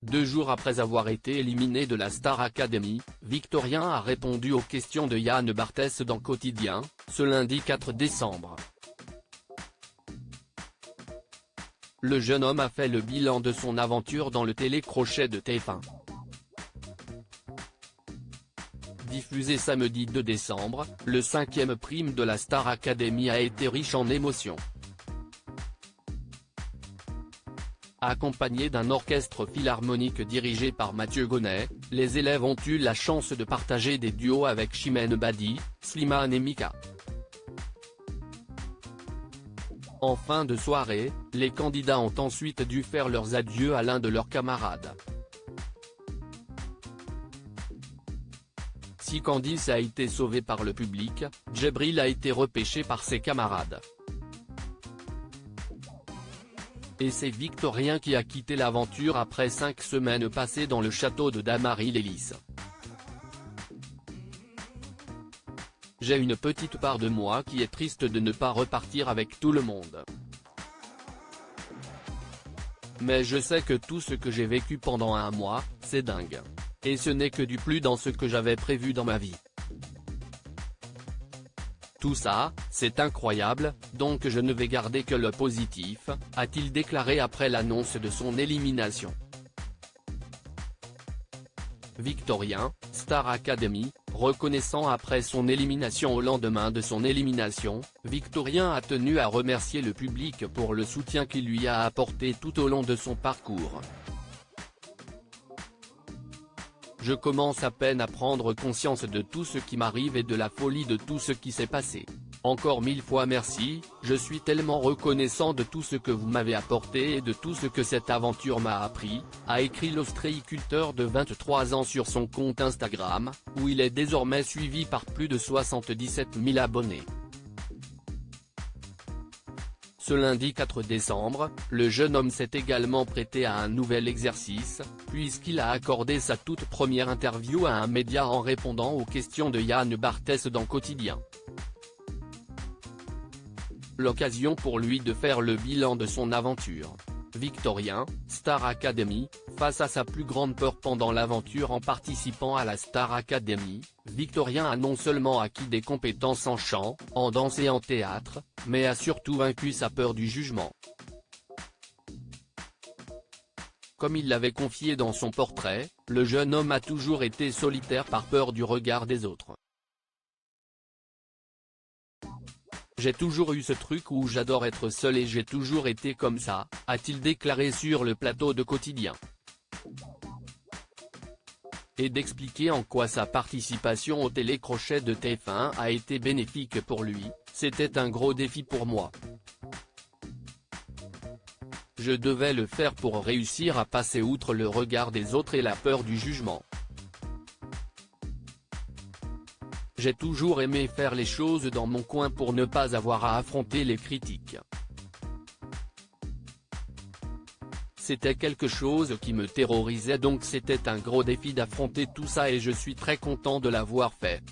2 jours après avoir été éliminé de la Star Academy, Victorien a répondu aux questions de Yann Barthès dans Quotidien, ce lundi 4 décembre. Le jeune homme a fait le bilan de son aventure dans le télécrochet de TF1. Diffusé samedi 2 décembre, le 5e prime de la Star Academy a été riche en émotions. Accompagnés d'un orchestre philharmonique dirigé par Mathieu Gonnet, les élèves ont eu la chance de partager des duos avec Chimène Badi, Slimane et Mika. En fin de soirée, les candidats ont ensuite dû faire leurs adieux à l'un de leurs camarades. Si Candice a été sauvée par le public, Djibril a été repêché par ses camarades. Et c'est Victorien qui a quitté l'aventure après 5 semaines passées dans le château de Damary-lès-Lys. J'ai une petite part de moi qui est triste de ne pas repartir avec tout le monde. Mais je sais que tout ce que j'ai vécu pendant un mois, c'est dingue. Et ce n'est que du plus dans ce que j'avais prévu dans ma vie. Tout ça, c'est incroyable, donc je ne vais garder que le positif, a-t-il déclaré après l'annonce de son élimination. Victorien, Star Academy, reconnaissant après son élimination. Au lendemain de son élimination, Victorien a tenu à remercier le public pour le soutien qu'il lui a apporté tout au long de son parcours. Je commence à peine à prendre conscience de tout ce qui m'arrive et de la folie de tout ce qui s'est passé. Encore 1000 fois merci, je suis tellement reconnaissant de tout ce que vous m'avez apporté et de tout ce que cette aventure m'a appris, a écrit l'ostréiculteur de 23 ans sur son compte Instagram, où il est désormais suivi par plus de 77 000 abonnés. Ce lundi 4 décembre, le jeune homme s'est également prêté à un nouvel exercice, puisqu'il a accordé sa toute première interview à un média en répondant aux questions de Yann Barthès dans Quotidien. L'occasion pour lui de faire le bilan de son aventure. Victorien, Star Academy, face à sa plus grande peur pendant l'aventure en participant à la Star Academy, Victorien a non seulement acquis des compétences en chant, en danse et en théâtre, mais a surtout vaincu sa peur du jugement. Comme il l'avait confié dans son portrait, le jeune homme a toujours été solitaire par peur du regard des autres. J'ai toujours eu ce truc où j'adore être seul et j'ai toujours été comme ça, a-t-il déclaré sur le plateau de Quotidien. Et d'expliquer en quoi sa participation au télécrochet de TF1 a été bénéfique pour lui, c'était un gros défi pour moi. Je devais le faire pour réussir à passer outre le regard des autres et la peur du jugement. J'ai toujours aimé faire les choses dans mon coin pour ne pas avoir à affronter les critiques. C'était quelque chose qui me terrorisait, donc c'était un gros défi d'affronter tout ça et je suis très content de l'avoir fait.